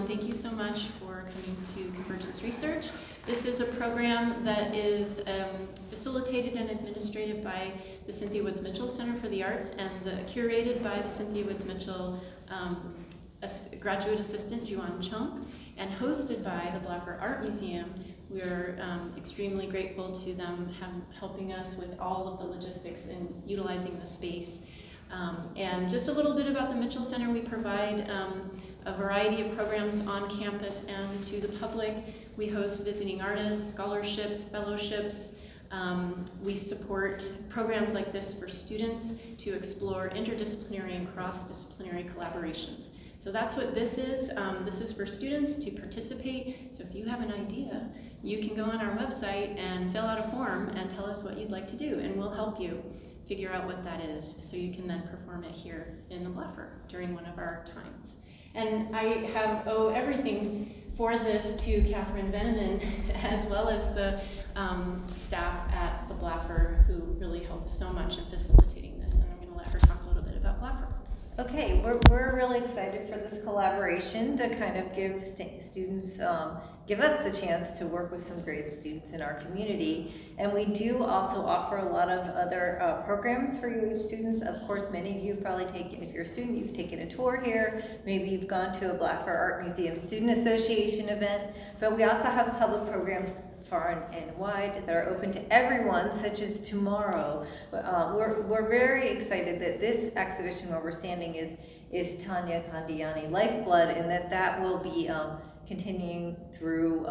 thank you so much for coming to Convergence Research. This is a program that is facilitated and administrated by the Cynthia Woods Mitchell Center for the Arts and curated by the Cynthia Woods Mitchell graduate assistant, Juan Chung, and hosted by the Blaffer Art Museum. We're extremely grateful to them helping us with all of the logistics in utilizing the space. And just a little bit about the Mitchell Center. We provide a variety of programs on campus and to the public. We host visiting artists, scholarships, fellowships. We support programs like this for students to explore interdisciplinary and cross-disciplinary collaborations. So that's what this is. This is for students to participate. So if you have an idea, you can go on our website and fill out a form and tell us what you'd like to do, and we'll help you figure out what that is so you can then perform it here in the Blaffer during one of our times. And I owe everything for this to Catherine Veneman as well as the staff at the Blaffer who really helped so much in facilitating this. And I'm going to let her talk a little bit about Blaffer. Okay, we're really excited for this collaboration to kind of give students, give us the chance to work with some great students in our community. And we do also offer a lot of other programs for UH students. Of course, many of you have probably taken, if you're a student, you've taken a tour here. Maybe you've gone to a Blaffer Art Museum Student Association event. But we also have public programs far and wide that are open to everyone, such as tomorrow. We're very excited that this exhibition where we're standing is Tania Candiani, Lifeblood, and that will be continuing through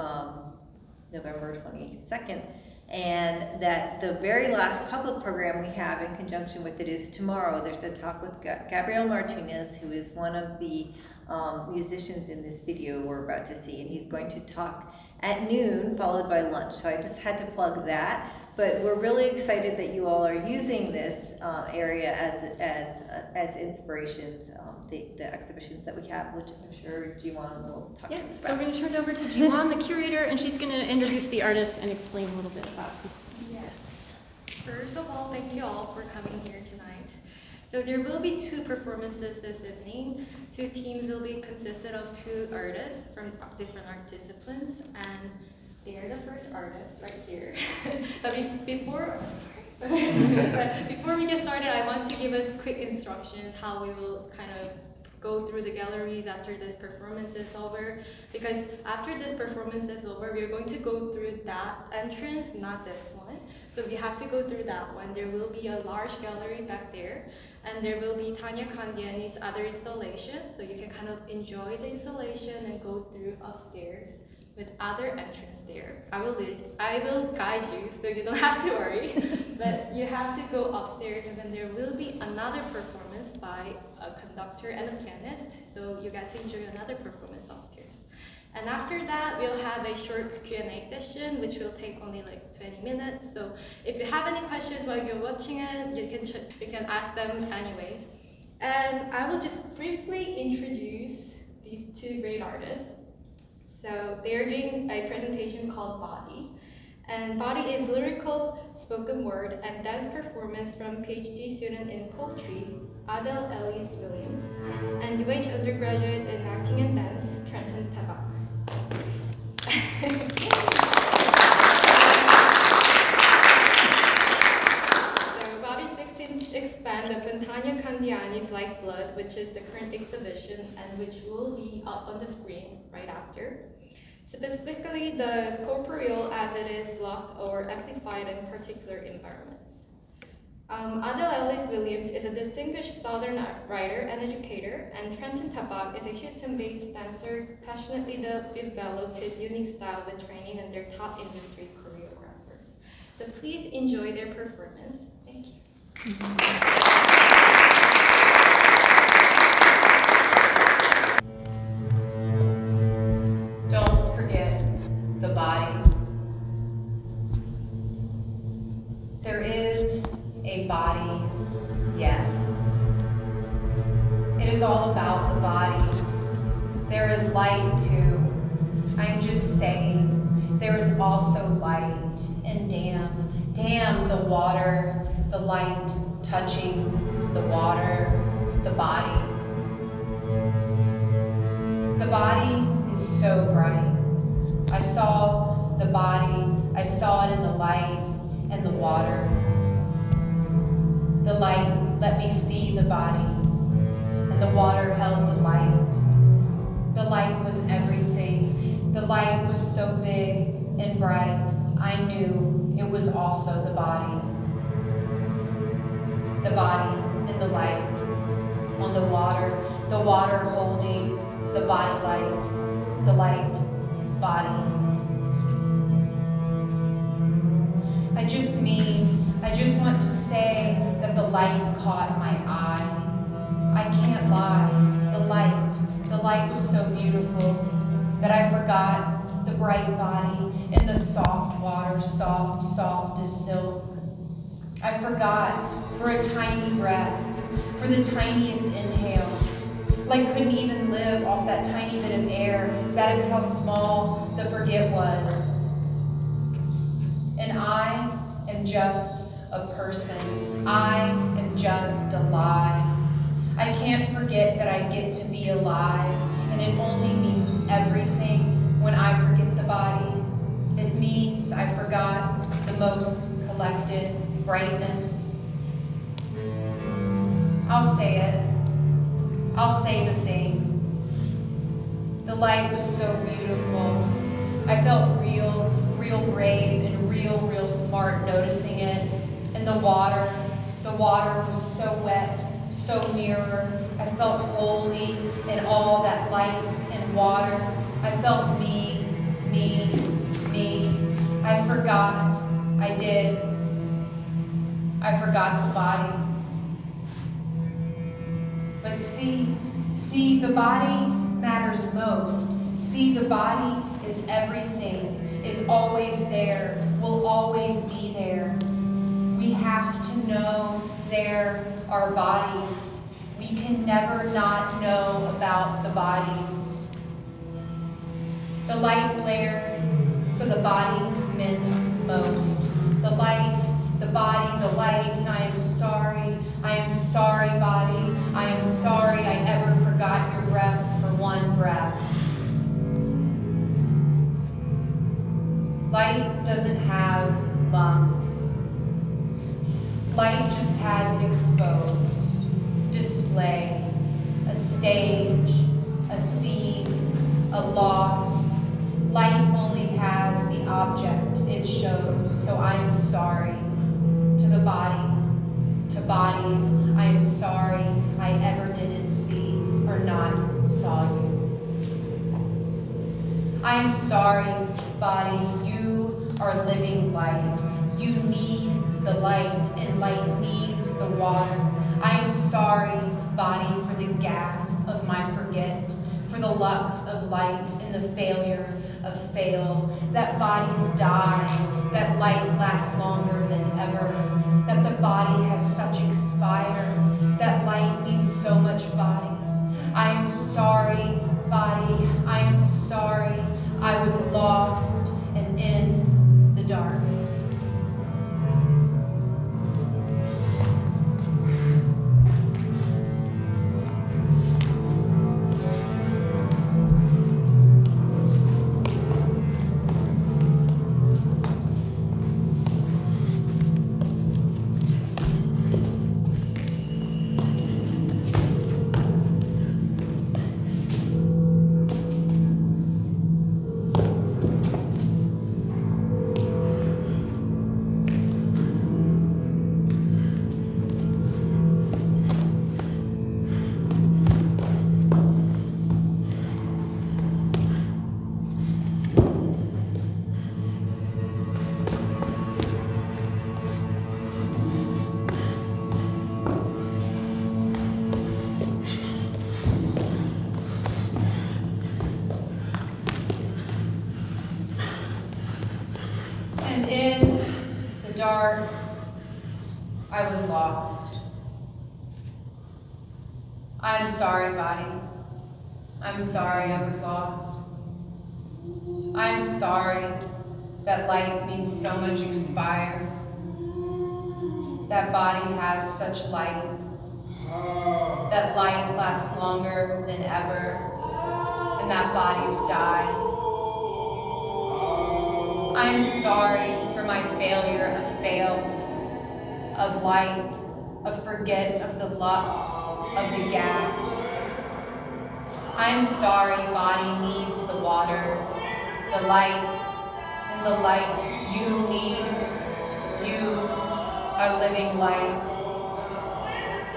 November 22nd. And that the very last public program we have in conjunction with it is tomorrow. There's a talk with Gavril Martinez, who is one of the musicians in this video we're about to see, and he's going to talk at noon, followed by lunch. So I just had to plug that. But we're really excited that you all are using this area as inspirations, the exhibitions that we have, which I'm sure Jiwan will talk to us about. So we're going to turn it over to Jiwan, the curator, and she's going to introduce the artists and explain a little bit about this. Yes. First of all, thank you all for coming here tonight. So there will be two performances this evening. Two teams will be consisted of two artists from different art disciplines, and they are the first artists right here. But before we get started, I want to give us quick instructions how we will kind of go through the galleries after this performance is over. Because after this performance is over, we are going to go through that entrance, not this one. So we have to go through that one. There will be a large gallery back there, and there will be Tania Candiani's other installation. So you can kind of enjoy the installation and go through upstairs with other entrance there. I will guide you, so you don't have to worry. But you have to go upstairs, and then there will be another performance by a conductor and a pianist. So you get to enjoy another performance upstairs. And after that, we'll have a short Q&A session, which will take only like 20 minutes. So if you have any questions while you're watching it, you can ask them anyways. And I will just briefly introduce these two great artists. So they're doing a presentation called Body. And Body is lyrical, spoken word, and dance performance from PhD student in poetry, Adele Elise Williams, and UH undergraduate in acting and dance, Trenton Tabak. So Body 16 expand upon Tania Candiani's Lifeblood, which is the current exhibition and which will be up on the screen right after. Specifically, the corporeal as it is lost or amplified in particular environments. Adele Elise Williams is a distinguished Southern writer and educator, and Trenton Tabak is a Houston-based dancer passionately developed his unique style with training in their top industry choreographers. So please enjoy their performance. Thank you. Don't forget the body. There is a body, yes. It is all about the body. There is light too. I'm just saying, there is also light, and damn the water, the light touching the water, the body. The body is so bright. I saw the body, I saw it in the light and the water. The light let me see the body, and the water held the light. The light was everything. The light was so big and bright, I knew it was also the body. The body in the light, on the water holding the body light, the light body. I just want to say that the light caught my eye. I can't lie, the light was so beautiful that I forgot the bright body in the soft water, soft as silk. I forgot for a tiny breath, for the tiniest inhale. Like couldn't even live off that tiny bit of air. That is how small the forget was. And I am just a person. I am just alive. I can't forget that I get to be alive, and it only means everything when I forget the body. It means I forgot the most collected brightness. I'll say it. I'll say the thing. The light was so beautiful. I felt real brave and real smart noticing it. And the water was so wet, so nearer. I felt holy in all that light and water. I felt me. I forgot. I did. I forgot the body. But see, the body matters most. See, the body is everything, is always there, will always be there. We have to know there are bodies. We can never not know about the bodies. The light glared, so the body meant most. The light, the body, the light, and I am sorry, body. I am sorry I ever forgot your breath for one breath. Light doesn't have lungs. Light just has an exposed display, a stage, a scene, a loss. Light only has the object it shows, so I am sorry to the body, to bodies. I am sorry I ever didn't see or not saw you. I am sorry, body, you are living light. You need the light, and light needs the water. I am sorry, body, for the gasp of my forget, for the lux of light and the failure of fail, that bodies die, that light lasts longer than ever, that the body has such expire, that light means so much body. I am sorry, body, I am sorry, I was lost and in the dark. And in the dark, I was lost. I'm sorry, body. I'm sorry I was lost. I'm sorry that light means so much expire. That body has such light. That light lasts longer than ever. And and that bodies die. I am sorry for my failure of fail, of light, of forget, of the lux, of the gas. I am sorry body needs the water, the light, and the light you need. You are living light.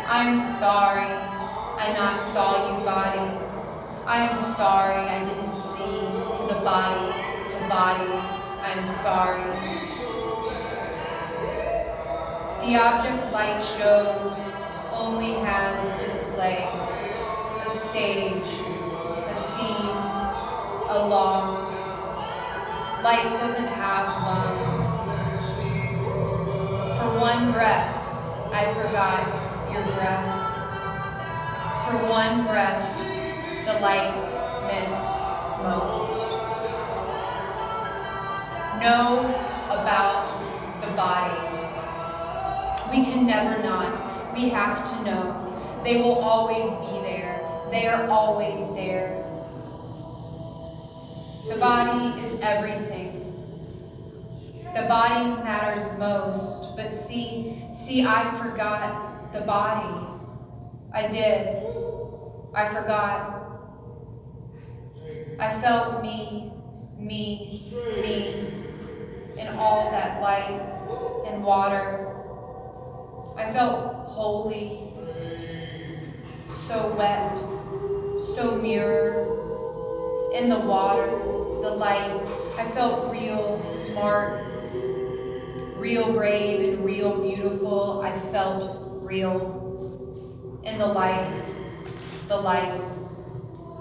I am sorry I not saw you body. I am sorry I didn't see to the body, to bodies. I am sorry. The object light shows only has display, a stage, a scene, a loss. Light doesn't have lungs. For one breath, I forgot your breath. For one breath, the light meant most. Know about the bodies. We can never not. We have to know. They will always be there. They are always there. The body is everything. The body matters most, but see, I forgot the body. I did. I forgot. I felt me, in all that light and water. I felt holy, so wet, so mirror. In the water, the light, I felt real smart, real brave and real beautiful. I felt real. In the light, the light,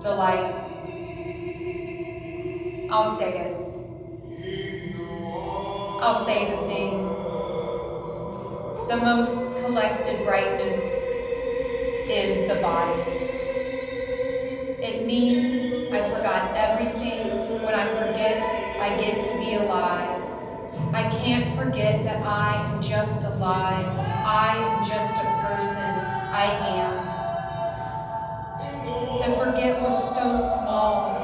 the light. I'll say it. I'll say the thing. The most collected brightness is the body. It means I forgot everything. When I forget, I get to be alive. I can't forget that I am just alive. I am just a person. I am. The forget was so small,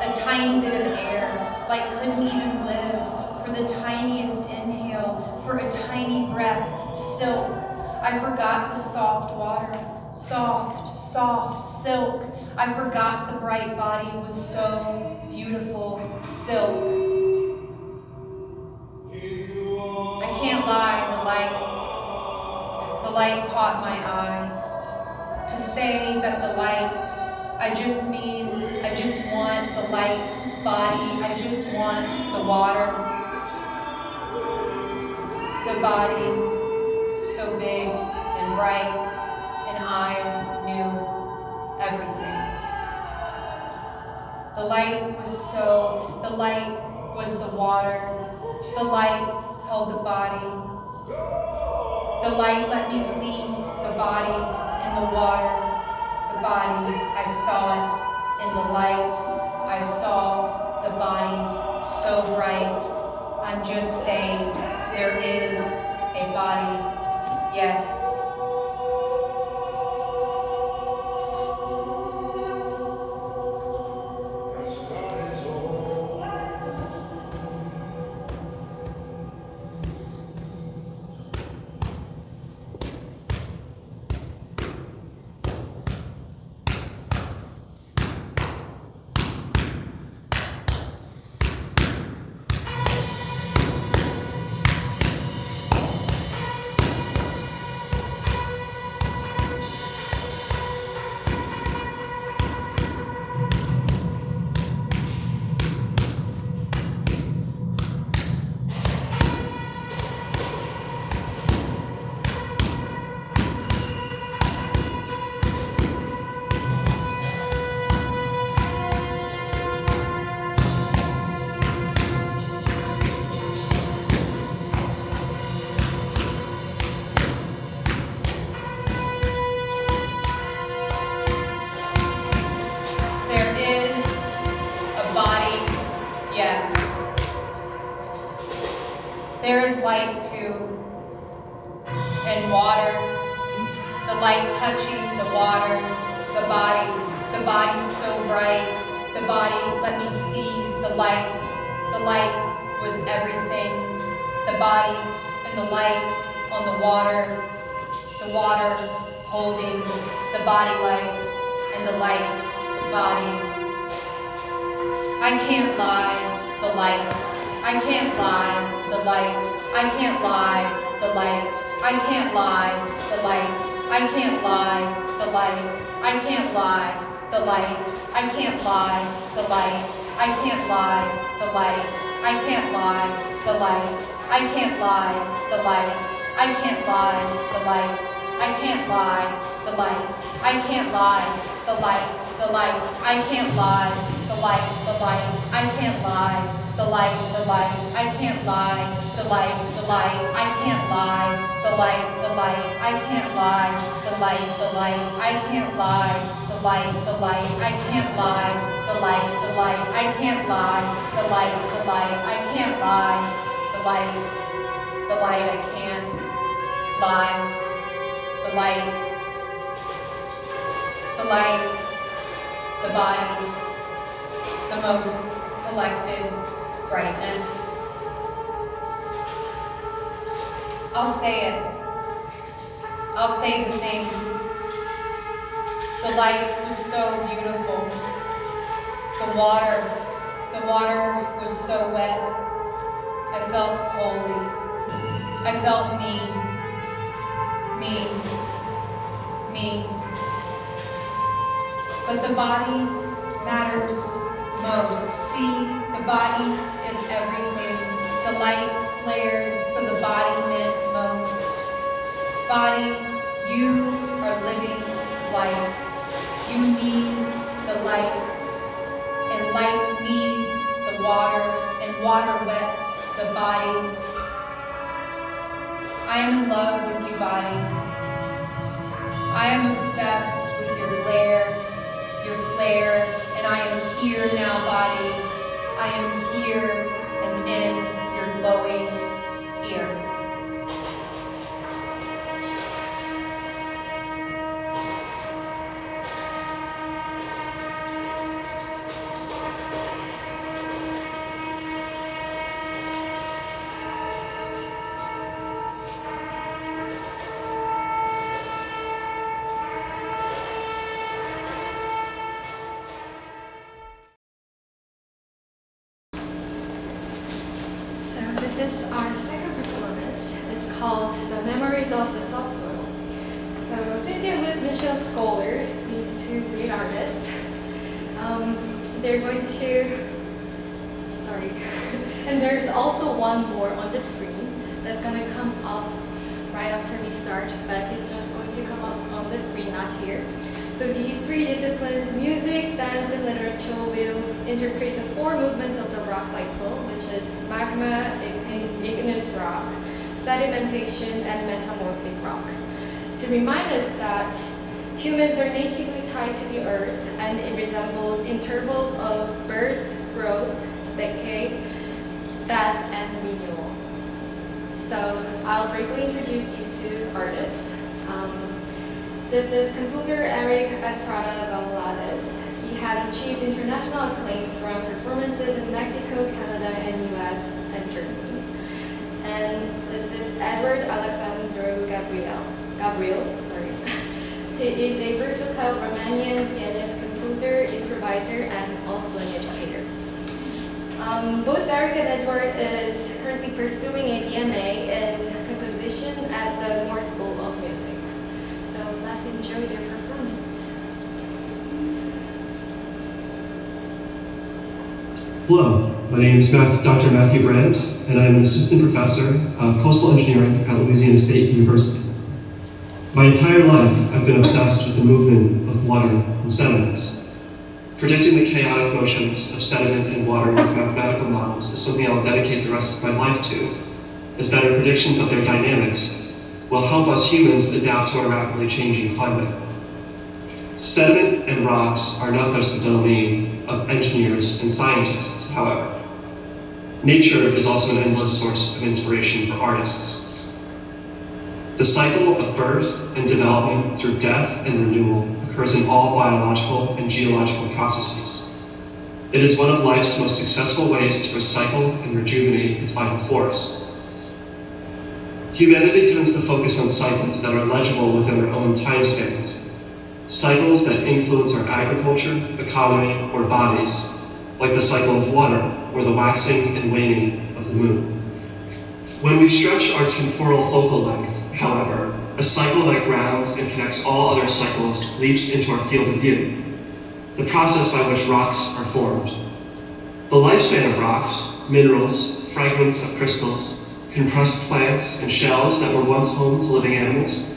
a tiny bit of air, like couldn't even live, for the tiniest inhale, for a tiny breath, silk. I forgot the soft water, soft, soft, silk. I forgot the bright body was so beautiful, silk. I can't lie, the light caught my eye. To say that the light, I just want the light body, I just want the water. The body, so big and bright, and I knew everything. The light was the water. The light held the body. The light let me see the body in the water. The body, I saw it in the light. I saw the body so bright. I'm just saying there is a body, yes. There is light too, and water, the light touching the water, the body so bright, The body let me see the light. The light was everything. The body and the light on the water holding the body light and the light body. I can't lie, the light. I can't lie, the light. I can't lie, the light. I can't lie, the light. I can't lie, the light. I can't lie, the light. I can't lie, the light. I can't lie, the light. I can't lie, the light. I can't lie, the light. I can't lie, the light. I can't lie, the light. I can't lie, the light, the light. I can't lie, the light, the light. I can't lie, the light, the light. I can't lie, the light, the light. I can't lie, the light, the light. I can't lie, the light, the light. I can't lie, the light, the light. I can't lie, the light, the light. I can't lie, the light, the light. I can't lie, the light, the light. I can't lie. The light, the body, the most collected brightness. I'll say it. I'll say the thing. The light was so beautiful. The water was so wet. I felt holy. I felt mean. But the body matters most. See, the body is everything. The light flared, so the body meant most. Body, you are living light. You need the light, and light needs the water, and water wets the body. I am in love with you, body. I am obsessed with your glare, your flare, and I am here now, body. I am here and in your glowing ear. This is our second performance. It's called The Memories of the Subsoil. So Cynthia Lewis Mitchell scholars, these two great artists, they're going to, sorry, and there's also one more on the screen that's going to come up right after we start, but it's just going to come up on the screen, not here. So these three disciplines, music, dance, and literature, will interpret the four movements of the rock cycle, which is magma, igneous rock, sedimentation, and metamorphic rock. To remind us that humans are natively tied to the earth, and it resembles intervals of birth, growth, decay, death, and renewal. So I'll briefly introduce these two artists. This is composer Estrada Valadez. He has achieved international acclaims from performances in Mexico, Canada, and US, and Germany. And this is Eduard Alexandru Gavril. He is a versatile Romanian pianist, composer, improviser, and also an educator. Both Eric and Eduard is currently pursuing a BMA in composition at the Moore School of Music. So let's enjoy their performance. Hello, my name is Dr. Matthew Brand, and I'm an assistant professor of coastal engineering at Louisiana State University. My entire life, I've been obsessed with the movement of water and sediments. Predicting the chaotic motions of sediment and water with mathematical models is something I'll dedicate the rest of my life to, as better predictions of their dynamics will help us humans adapt to our rapidly changing climate. Sediment and rocks are not just the domain of engineers and scientists, however. Nature is also an endless source of inspiration for artists. The cycle of birth and development through death and renewal occurs in all biological and geological processes. It is one of life's most successful ways to recycle and rejuvenate its vital force. Humanity tends to focus on cycles that are legible within our own time spans, cycles that influence our agriculture, economy, or bodies, like the cycle of water or the waxing and waning of the moon. When we stretch our temporal focal length, however, a cycle that grounds and connects all other cycles leaps into our field of view, the process by which rocks are formed. The lifespan of rocks, minerals, fragments of crystals, compressed plants, and shells that were once home to living animals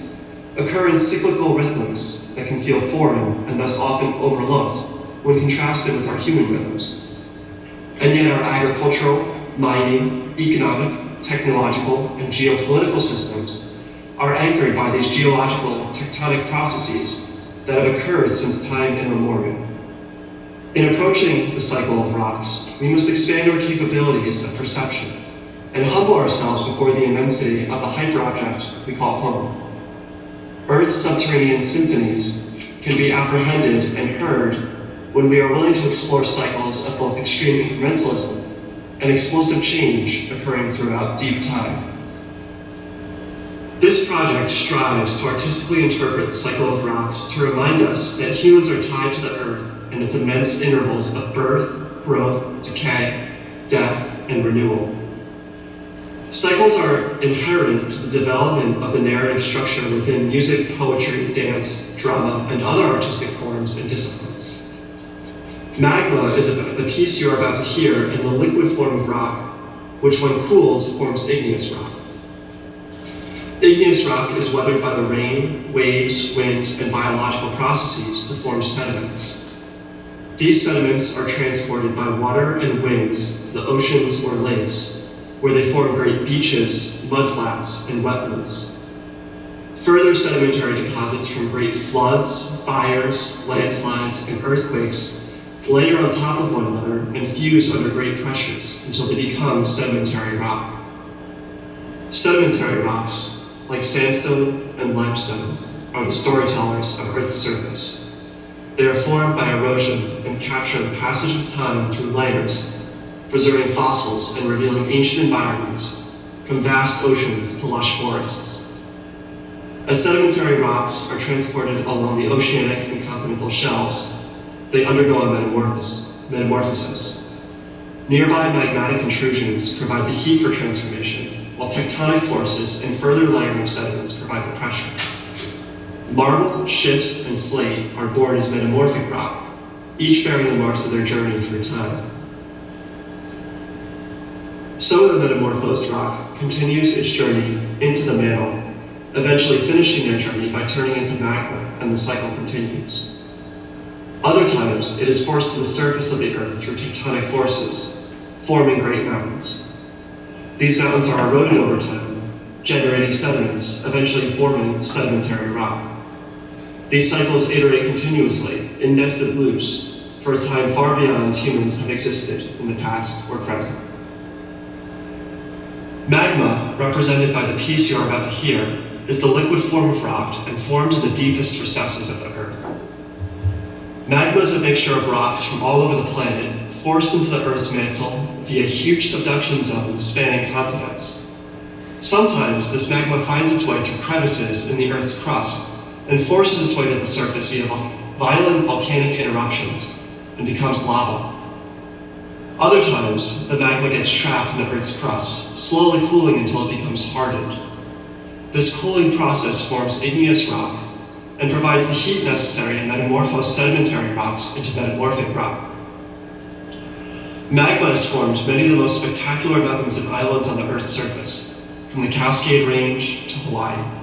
occur in cyclical rhythms that can feel foreign and thus often overlooked when contrasted with our human rhythms. And yet our agricultural, mining, economic, technological, and geopolitical systems are anchored by these geological tectonic processes that have occurred since time immemorial. In approaching the cycle of rocks, we must expand our capabilities of perception and humble ourselves before the immensity of the hyperobject we call home. Earth's subterranean symphonies can be apprehended and heard when we are willing to explore cycles of both extreme incrementalism and explosive change occurring throughout deep time. This project strives to artistically interpret the cycle of rocks to remind us that humans are tied to the earth and its immense intervals of birth, growth, decay, death, and renewal. Cycles are inherent to the development of the narrative structure within music, poetry, dance, drama, and other artistic forms and disciplines. Magma is the piece you are about to hear in the liquid form of rock, which when cooled forms igneous rock. Igneous rock is weathered by the rain, waves, wind, and biological processes to form sediments. These sediments are transported by water and winds to the oceans or lakes, where they form great beaches, mudflats, and wetlands. Further sedimentary deposits from great floods, fires, landslides, and earthquakes layer on top of one another and fuse under great pressures until they become sedimentary rock. Sedimentary rocks, like sandstone and limestone, are the storytellers of Earth's surface. They are formed by erosion and capture the passage of time through layers, preserving fossils and revealing ancient environments, from vast oceans to lush forests. As sedimentary rocks are transported along the oceanic and continental shelves, they undergo a metamorphosis. Nearby magmatic intrusions provide the heat for transformation, while tectonic forces and further layering of sediments provide the pressure. Marble, schist, and slate are born as metamorphic rock, each bearing the marks of their journey through time. Some of the metamorphosed rock continues its journey into the mantle, eventually finishing their journey by turning into magma, and the cycle continues. Other times, it is forced to the surface of the earth through tectonic forces, forming great mountains. These mountains are eroded over time, generating sediments, eventually forming sedimentary rock. These cycles iterate continuously in nested loops for a time far beyond humans have existed in the past or present. Magma, represented by the piece you are about to hear, is the liquid form of rock and formed in the deepest recesses of the earth. Magma is a mixture of rocks from all over the planet, forced into the Earth's mantle via huge subduction zones spanning continents. Sometimes this magma finds its way through crevices in the Earth's crust and forces its way to the surface via violent volcanic eruptions and becomes lava. Other times, the magma gets trapped in the Earth's crust, slowly cooling until it becomes hardened. This cooling process forms igneous rock and provides the heat necessary to metamorphose sedimentary rocks into metamorphic rock. Magma has formed many of the most spectacular mountains and islands on the Earth's surface, from the Cascade Range to Hawaii.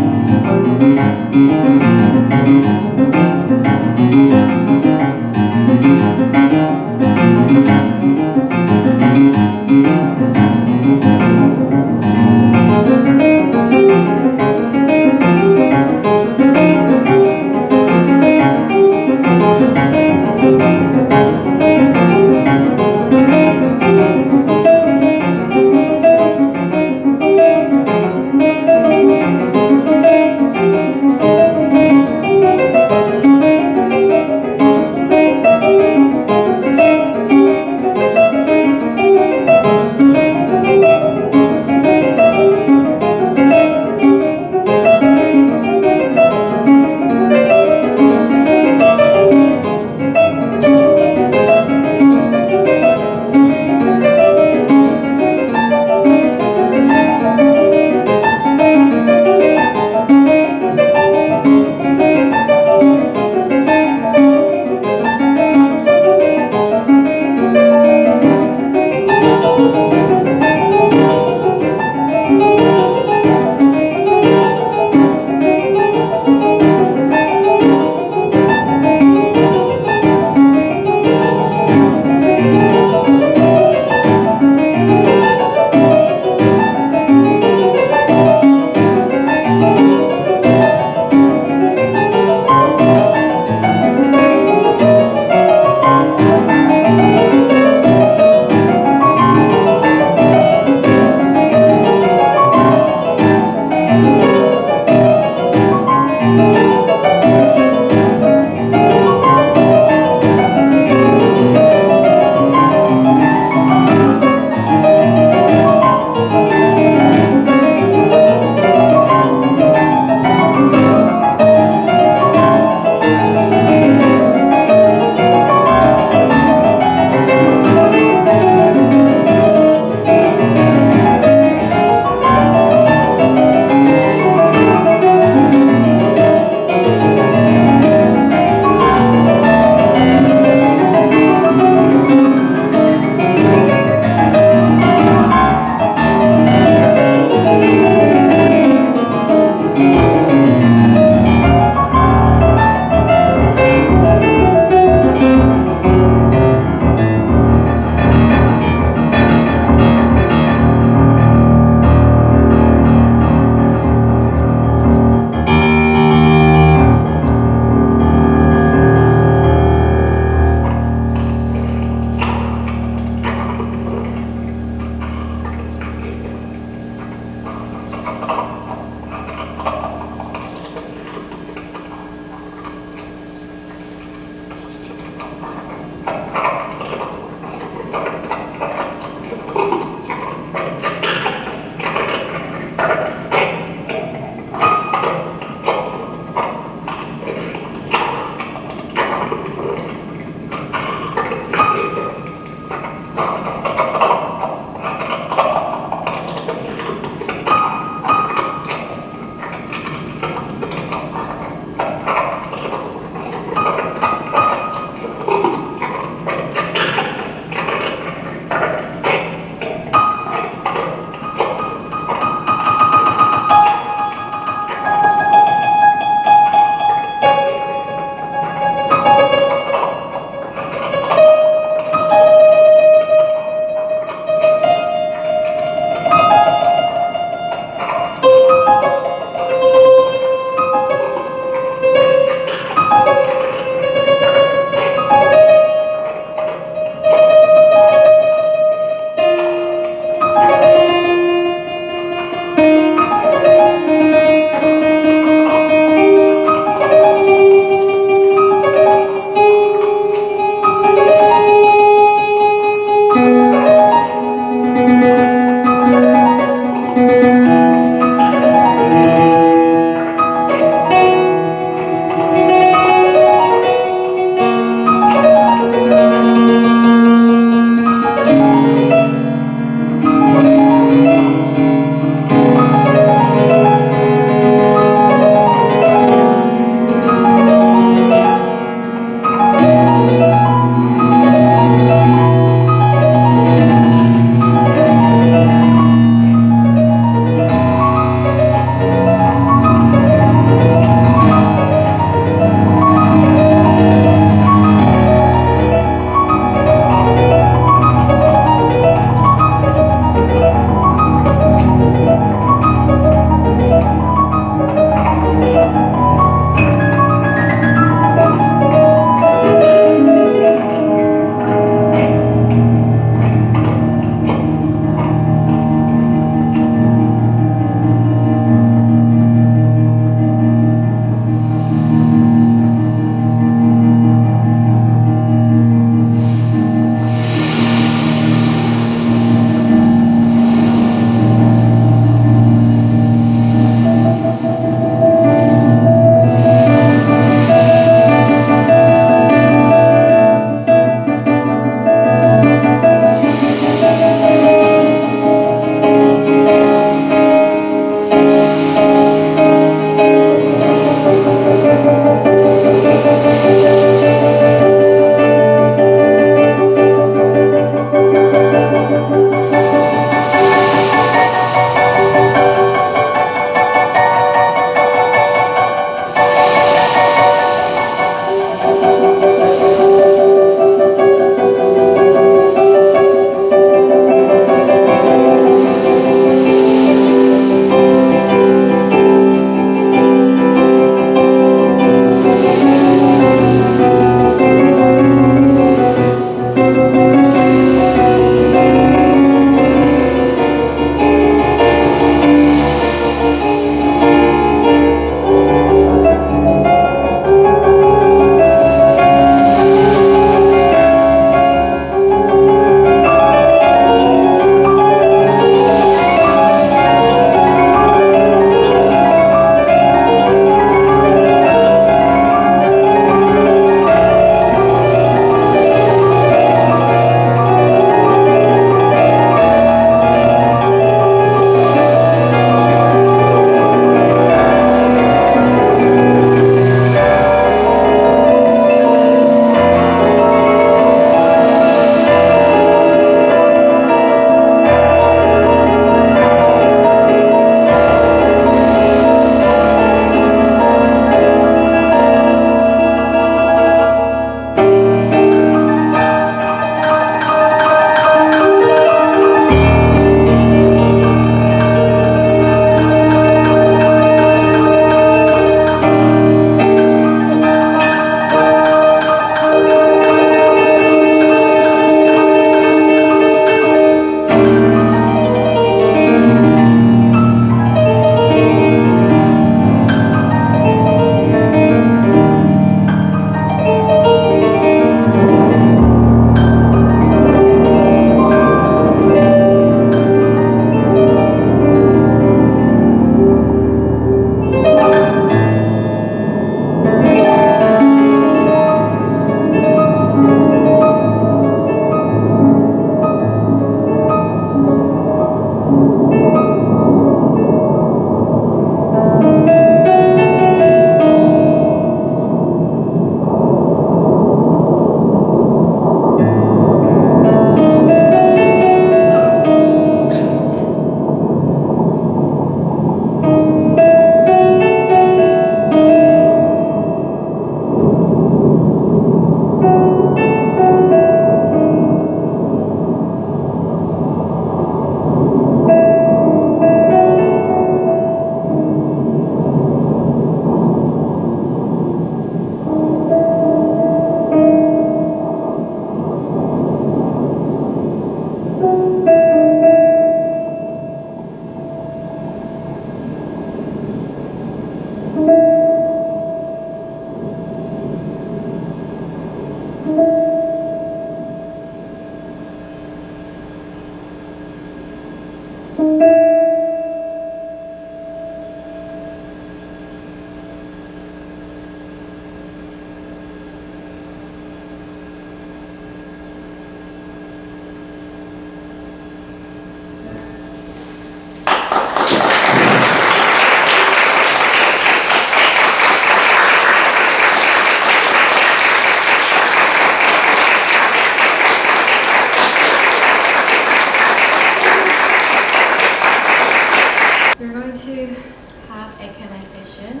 Q&A session.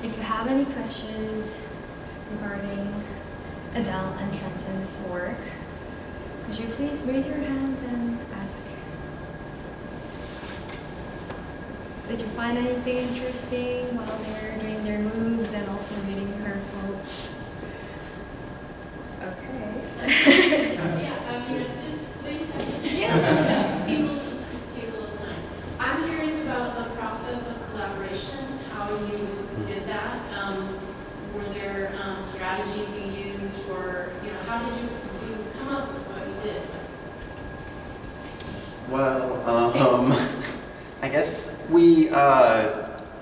If you have any questions regarding Adele and Trenton's work, could you please raise your hands and ask? Did you find anything interesting while they were doing their moves and also reading her quotes? Okay. Just wait a second. Yes. People sometimes take a little time. I'm curious about the process of collaboration, how you did that. Were there strategies you used, or how did you come up with what you did? Well, I guess we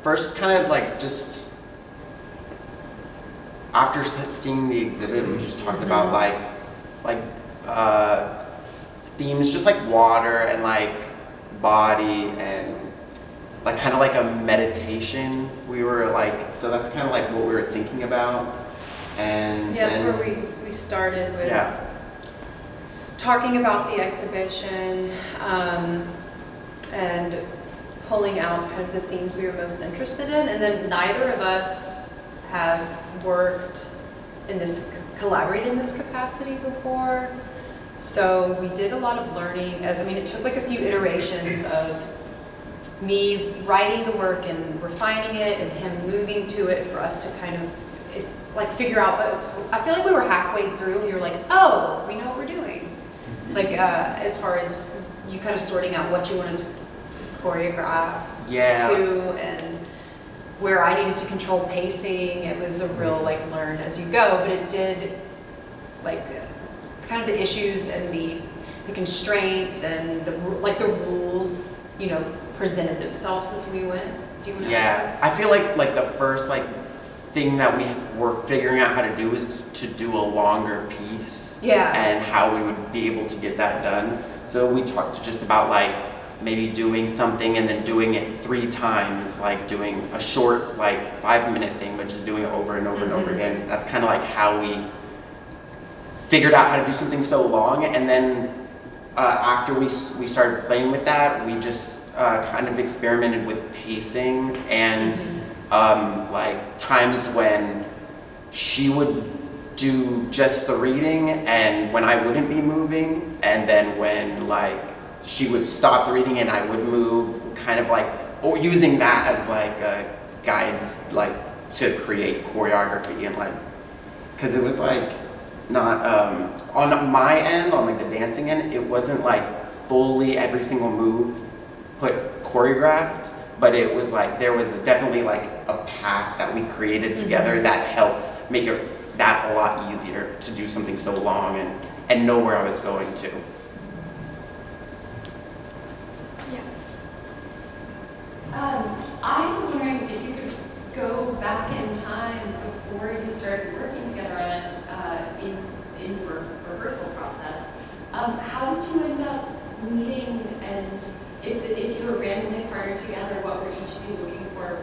first kind of like just after seeing the exhibit, we just talked about like themes, just like water and like body and like kind of like a meditation. We were like, so that's kind of like what we were thinking about. And yeah, that's then, where we started with yeah. talking about the exhibition and pulling out kind of the themes we were most interested in. And then neither of us have worked in this, collaborated in this capacity before. So we did a lot of learning it took like a few iterations of me writing the work and refining it and him moving to it for us to kind of figure out. I feel like we were halfway through and we were like, oh, we know what we're doing. Like as far as you kind of sorting out what you wanted to choreograph to and where I needed to control pacing. It was a real learn as you go, but it did kind of the issues and the constraints and the rules, presented themselves as we went. Do you want to? Yeah, I feel like the first thing that we were figuring out how to do is to do a longer piece. Yeah. And how we would be able to get that done. So we talked just about maybe doing something and then doing it 3 times, like doing a short 5-minute thing, but just doing it over and over and over again. That's kind of how we figured out how to do something so long. And then after we started playing with that, we just kind of experimented with pacing and times when she would do just the reading and when I wouldn't be moving, and then when she would stop the reading and I would move, kind of or using that as guides to create choreography and because it was not on my end, on the dancing end, it wasn't fully every single move put choreographed, but it was there was definitely a path that we created together that helped make it that a lot easier to do something so long and know where I was going to. Yes. I was wondering if you could go back in time before you started working together on it in your rehearsal process. How did you end up meeting, and if you were randomly partnered together, what were each of you looking for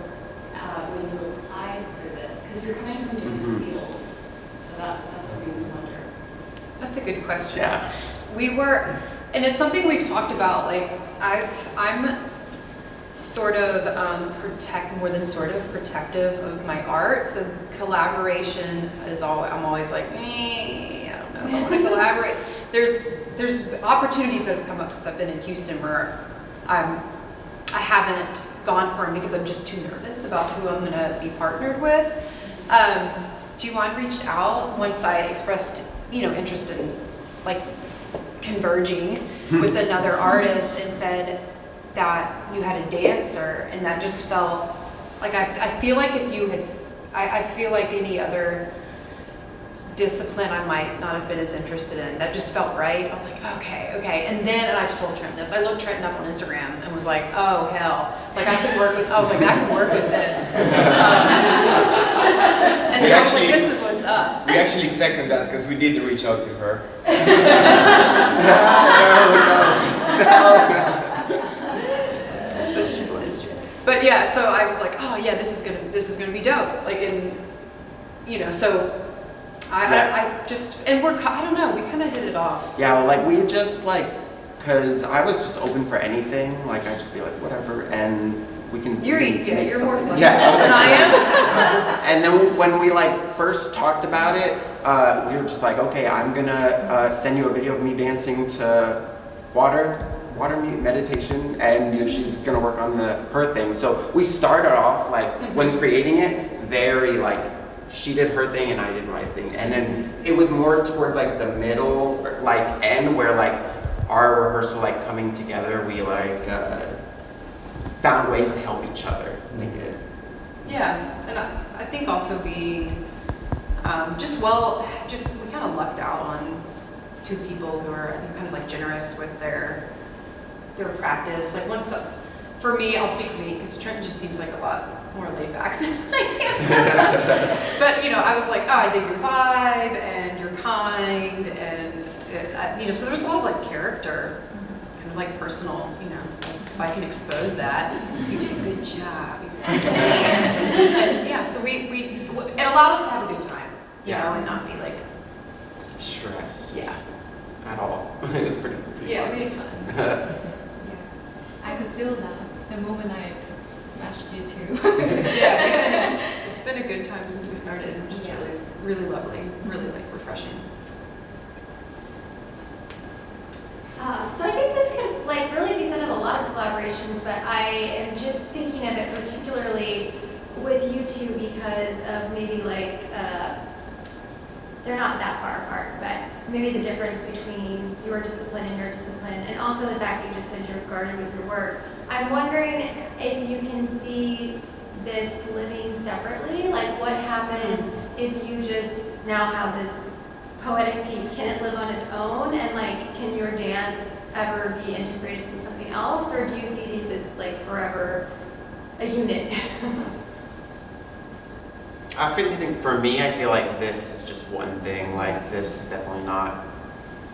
when you applied for this? Because you're coming from different fields, so that's what we wonder. That's a good question. Yeah. We were, and it's something we've talked about. I'm sort of protective of my art. So collaboration is I'm always I don't know if I want to collaborate. There's opportunities that have come up since I've been in Houston where I haven't gone for them because I'm just too nervous about who I'm gonna be partnered with. Juwan reached out once I expressed, interest in converging with another artist and said that you had a dancer, and that just felt I feel like if you had, I feel like any other discipline I might not have been as interested in. That just felt right. I was like, okay. And then I've told Trenton this. I looked Trenton up on Instagram and was like, oh hell, I could work with. I was like, I can work with this. And then I was like, this is what's up. We actually second that because we did reach out to her. That's true. But yeah, so I was like, oh yeah, this is gonna be dope. So. I just, and I don't know, we kind of hit it off. Yeah, well, we just cause I was just open for anything. I'd just be whatever. And we can. You're we can make you're more something." flexible than I am. And then when we like first talked about it, we were just like, okay, I'm gonna send you a video of me dancing to water meditation, and she's gonna work on her thing. So we started off like when creating it, very like she did her thing and I did my thing, and then it was more towards like the middle, like end where like our rehearsal like coming together, we like found ways to help each other make it. Yeah, and I think also being just we kind of lucked out on two people who are I think kind of like generous with their practice. Like once, for me, I'll speak for me because Trenton just seems like a lot more laid back than I am. But you know, I was like, oh, I dig your vibe and you're kind, and you know, so there's a lot of like character, kind of like personal, you know. If I can expose that, you did a good job. And yeah, so it allowed us to have a good time, you know, and not be like stressed. Yeah. At all. It was pretty yeah, fun. we had fun. I could feel that the moment I matched you two. Yeah, it's been a good time since we started. Just Yes. really lovely, really like refreshing. So I think this could like really be said of a lot of collaborations, but I am just thinking of it particularly with you two because of maybe like they're not that far apart, but maybe the difference between your discipline and your discipline, and also the fact that you just said you're guarded with your work. I'm wondering if you can see this living separately, like what happens if you just now have this poetic piece? Can it live on its own, and like can your dance ever be integrated with something else, or do you see these as like forever a unit? I think for me, I feel like this is just one thing. Like this is definitely not.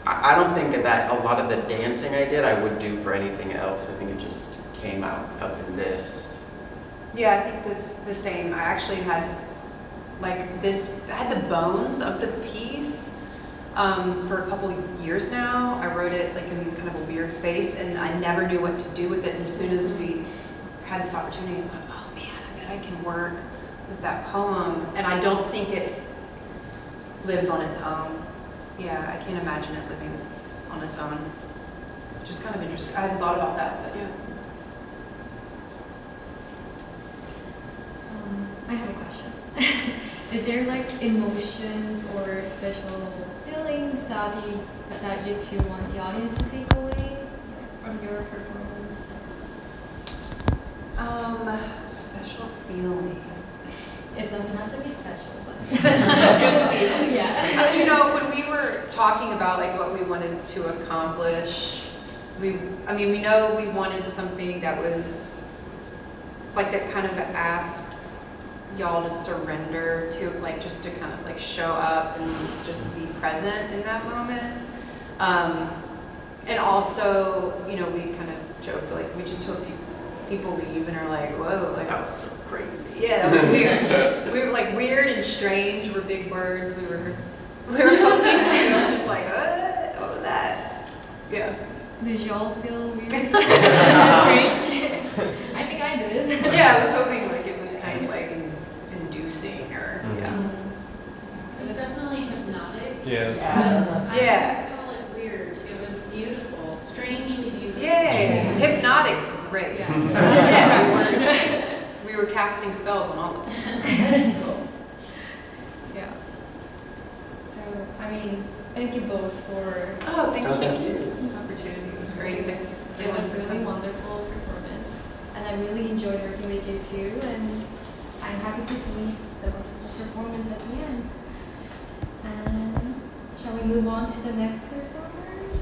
I don't think that a lot of the dancing I did I would do for anything else. I think it just came out up in this. Yeah, I think the same. I actually had like this. I had the bones of the piece for a couple years now. I wrote it like in kind of a weird space, and I never knew what to do with it. And as soon as we had this opportunity, I thought, oh man, I bet I can work with that poem. And I don't think it lives on its own. Yeah, I can't imagine it living on its own. Just kind of interesting. I hadn't thought about that, but yeah. I have a question. Is there like emotions or special feelings that you two want the audience to take away from your performance? Special feeling. It doesn't have to be special, but Just feeling. yeah. You know, when we were talking about like what we wanted to accomplish, we know we wanted something that was like that kind of asked y'all to surrender to, like just to kind of like show up and just be present in that moment. And also, you know, we kind of joked like we just hope people leave and are like, whoa, like That was so crazy. yeah, that was weird. We were like weird and strange were big words. We were hoping to. I'm just like, what was that? Yeah. Did y'all feel weird? That's strange. I think I did. Yeah, I was hoping like it was kind of like inducing or yeah. It was definitely hypnotic. Yeah. Yeah. I wouldn't call it weird. It was beautiful, strangely beautiful. Yay! Hypnotic's great. Yeah. Yeah, we were casting spells on all of them. Yeah. So, I mean, thank you both for. Oh, thanks for Thank you. the opportunity. It was great. Thanks. It was a really wonderful performance, and I really enjoyed working with you too. And I'm happy to see the performance at the end. And shall we move on to the next performers?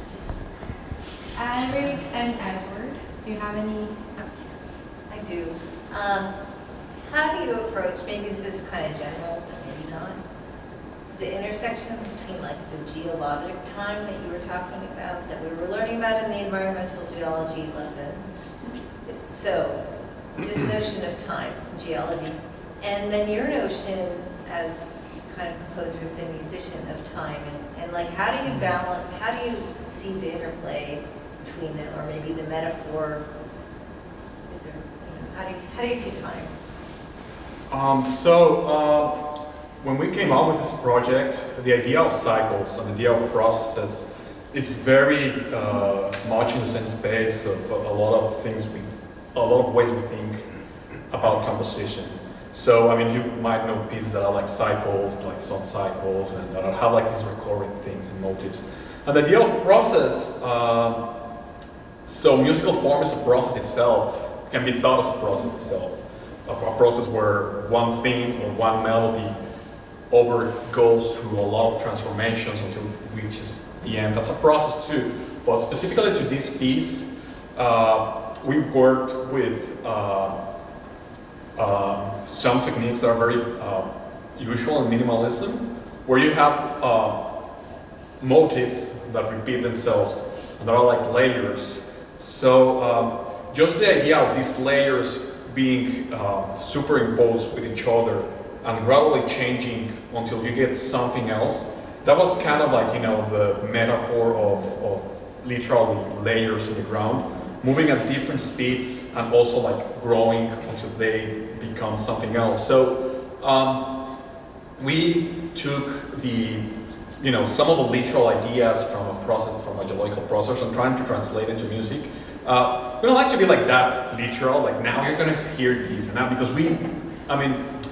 Eric and Edward, do you have any? I do. How do you approach, maybe this is kind of general, but maybe not, the intersection between like the geologic time that you were talking about, that we were learning about in the environmental geology lesson. So this notion of time, geology, and then your notion as kind of composer and musician of time, and like how do you balance, how do you see the interplay between them, or maybe the metaphor, is there, you know, How do you see time? When we came up with this project, the idea of cycles and the idea of processes, it's very much in the same space of a lot of things, a lot of ways we think about composition. So, I mean, you might know pieces that are like cycles, like song cycles, and have like these recurring things and motifs. And the idea of process, so musical form is a process itself, can be thought as a process itself. A process where one theme or one melody goes through a lot of transformations until it reaches the end. That's a process too. But specifically to this piece, we worked with some techniques that are very usual in minimalism, where you have motifs that repeat themselves, and there are like layers. So just the idea of these layers being superimposed with each other and gradually changing until you get something else, that was kind of like, you know, the metaphor of literally layers in the ground, moving at different speeds and also like growing until they become something else. So we took some of the literal ideas from a geological process and trying to translate into music. We don't like to be like that literal, like now you're gonna hear these and that, because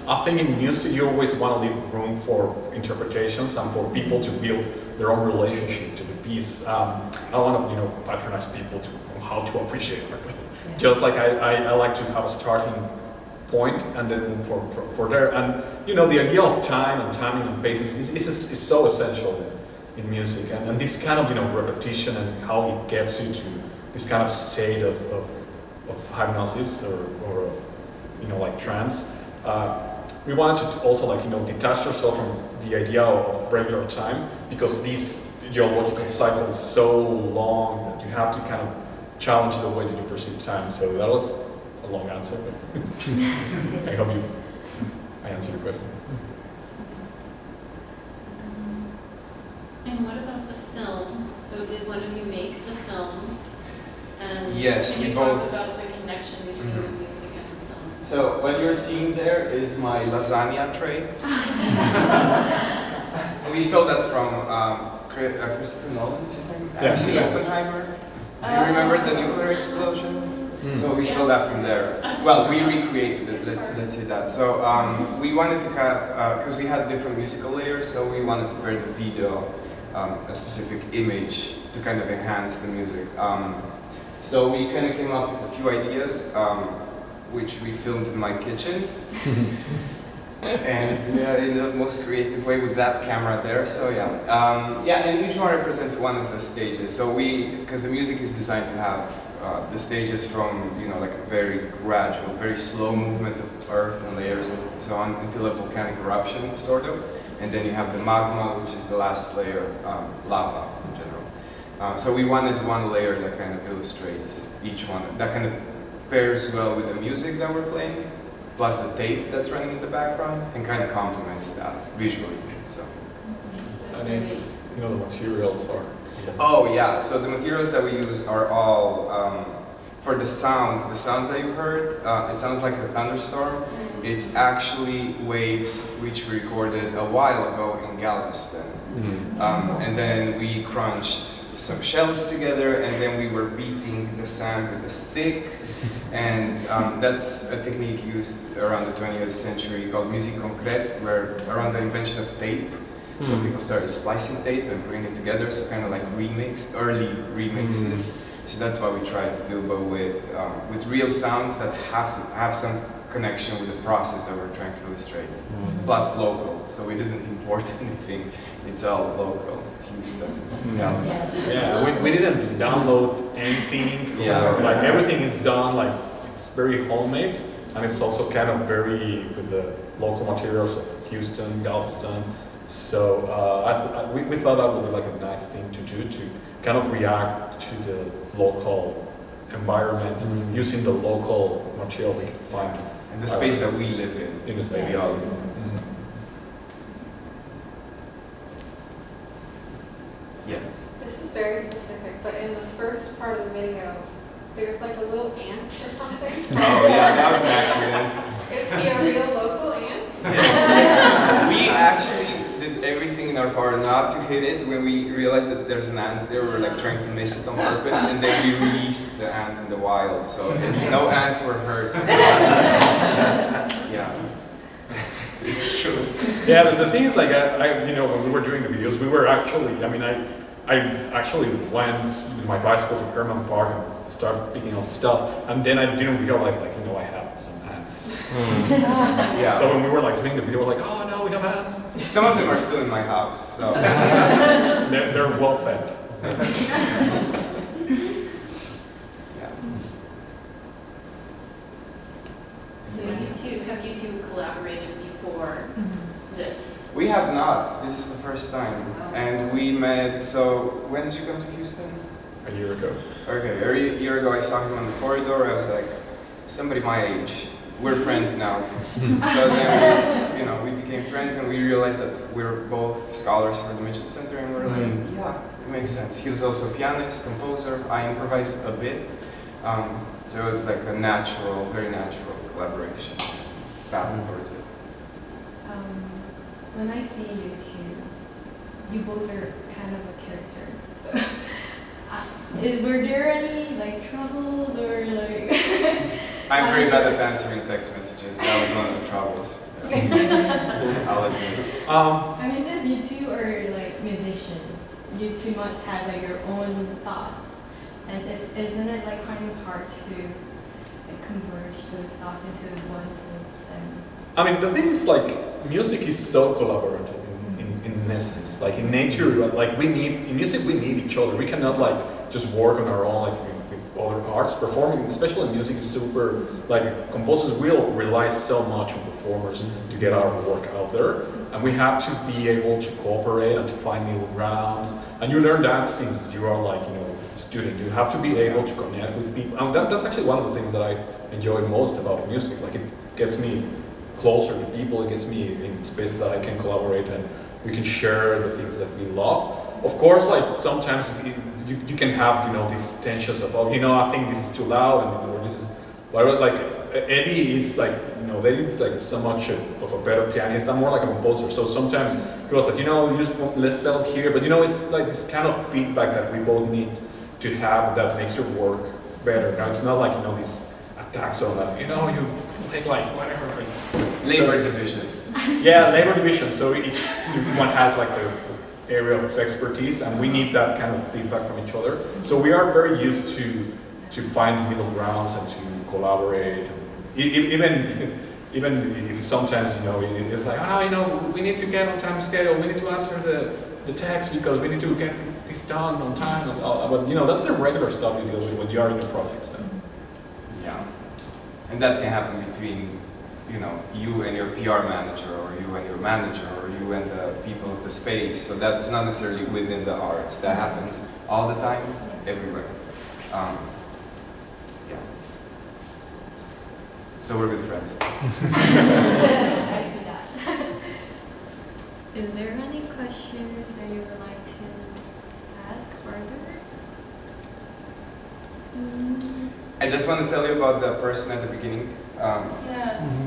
I think in music you always want to leave room for interpretations and for people to build their own relationship to the piece. I don't want to, patronize people to how to appreciate art. Yeah. Just like I like to have a starting point and then for there. And the idea of time and timing and basis is so essential in music. And this kind of repetition and how it gets you to this kind of state of hypnosis or like trance. We wanted to also detach yourself from the idea of regular time, because this geological cycle is so long that you have to kind of challenge the way that you perceive time. So that was a long answer, but I hope I answered your question. And what about the film? So did one of you make the film? And yes, can you talk about the connection between the music and the film? So what you're seeing there is my lasagna tray. We stole that from Christopher Nolan, is his name? Yeah. Have you seen Oppenheimer? Do you remember the nuclear explosion? So we stole that from there. Well, we recreated it, let's say that. So we wanted to have, because we had different musical layers, so we wanted to pair the video, a specific image to kind of enhance the music. So we kind of came up with a few ideas, which we filmed in my kitchen. And in the most creative way with that camera there. So and each one represents one of the stages. So because the music is designed to have the stages from like a very gradual, very slow movement of earth and layers and so on until a volcanic eruption, sort of. And then you have the magma, which is the last layer, lava in general. So we wanted one layer that kind of illustrates each one, that kind of pairs well with the music that we're playing, plus the tape that's running in the background, and kind of complements that visually. So. And it's, the materials are. Oh yeah, so the materials that we use are all for the sounds that you heard. It sounds like a thunderstorm. It's actually waves which we recorded a while ago in Galveston. And then we crunched some shells together, and then we were beating the sand with a stick. And that's a technique used around the 20th century called musique concrète, where around the invention of tape, so people started splicing tape and putting it together, so kind of like early remixes. So that's what we tried to do, but with real sounds that have to have some connection with the process that we're trying to illustrate, plus local. So we didn't import anything; it's all local. Houston. We didn't download anything. Like everything is done like it's very homemade, and it's also kind of very with the local materials of Houston, Galveston. So we thought that would be like a nice thing to do, to kind of react to the local environment using the local material we can find. And the space that we live in. In the space. Yes. This is very specific, but in the first part of the video, there's like a little ant or something. Oh yeah, that was an accident. Is he a real local ant? We actually did everything in our power not to hit it. When we realized that there's an ant there, we were like trying to miss it on purpose, and then we released the ant in the wild, so no ants were hurt. Yeah, it's true. Yeah, the thing is, like, you know, when we were doing the videos, we were actually, I mean, I actually went with my bicycle to Herman Park and started picking up stuff, and then I didn't realize, like, you know, I had some ants. Yeah. So when we were like doing the video, we were like, oh no, we have ants. Some of them are still in my house, so. They're well fed. Yeah. So have you two collaborated before this? We have not. This is the first time, and we met. So when did you come to Houston? A year ago. Okay, a year ago I saw him on the corridor. I was like, somebody my age. We're friends now. So then we became friends, and we realized that we're both scholars for the Mitchell Center, and we're like, yeah, it makes sense. He was also a pianist, composer. I improvise a bit, so it was like a natural, very natural collaboration path towards it. When I see you two, you both are kind of a character. So, were there any like troubles or like? I'm very bad at answering text messages. That was one of the troubles. Yeah. I'll admit. I mean, since you two are like musicians, you two must have like your own thoughts, and isn't it like kind of hard to like, converge those thoughts into one place? And I mean, the thing is, like, music is so collaborative in essence. Like in nature, like in music we need each other. We cannot like just work on our own like with other arts. Performing, especially in music, is super, like composers will rely so much on performers to get our work out there. And we have to be able to cooperate and to find middle grounds. And you learn that since you are like, a student. You have to be able to connect with people. And that's actually one of the things that I enjoy most about music. Like it gets me closer to people, it gets me in spaces that I can collaborate and we can share the things that we love. Of course, like sometimes you can have, these tensions of, I think this is too loud and or this is whatever. Like Eddie is like, Eddie is like so much of a better pianist. I'm more like a composer. So sometimes he was like, use less pedal here, but it's like this kind of feedback that we both need to have that makes your work better. Now it's not like, these attacks on that, you take like whatever. Labor division. Yeah, labor division. So each one has like the area of expertise, and we need that kind of feedback from each other. So we are very used to find middle grounds and to collaborate. Even if sometimes it's like, we need to get on time schedule. We need to answer the text because we need to get this done on time. But that's the regular stuff you deal with when you are in a project. So. Yeah, and that can happen between you and your PR manager, or you and your manager, or you and the people of the space. So that's not necessarily within the arts. That happens all the time, everywhere. Yeah. So we're good friends. I see that. Is there any questions that you would like to ask further? I just want to tell you about the person at the beginning.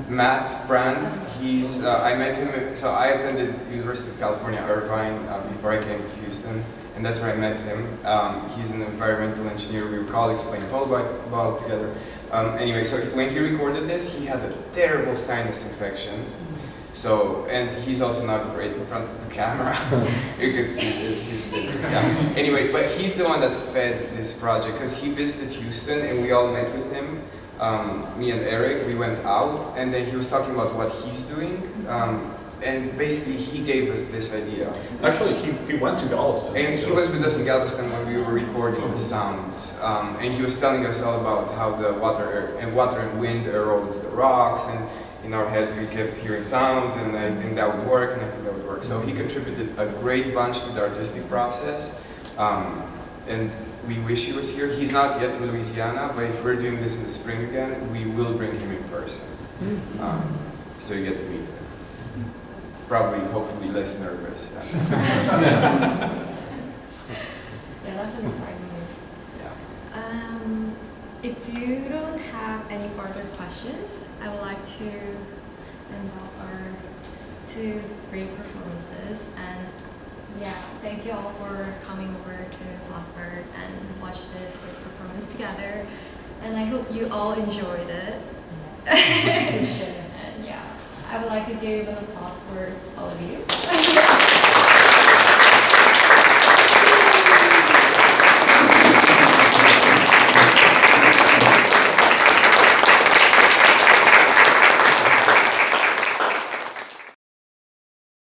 Matt Brand, I met him, so I attended University of California, Irvine, before I came to Houston, and that's where I met him. He's an environmental engineer. We were colleagues playing volleyball together. Anyway, so when he recorded this, he had a terrible sinus infection. So, and he's also not great in front of the camera. You could see this, he's a bit, yeah. Anyway, but he's the one that fed this project, because he visited Houston and we all met with him. Me and Eric, we went out, and then he was talking about what he's doing, and basically he gave us this idea. Actually, he went to Galveston. And he was with us in Galveston when we were recording the sounds, and he was telling us all about how the water and wind erodes the rocks, and in our heads we kept hearing sounds, and I think that would work, and I think that would work. So he contributed a great bunch to the artistic process, and we wish he was here. He's not yet in Louisiana, but if we're doing this in the spring again, we will bring him in person. So you get to meet him. Probably, hopefully less nervous. Yeah, that's an exciting news. Yeah. if you don't have any further questions, I would like to involve our two great performances. And yeah, thank you all for coming over to Blackbird and watch this great performance together. And I hope you all enjoyed it. Yes. And yeah, I would like to give an applause for all of you.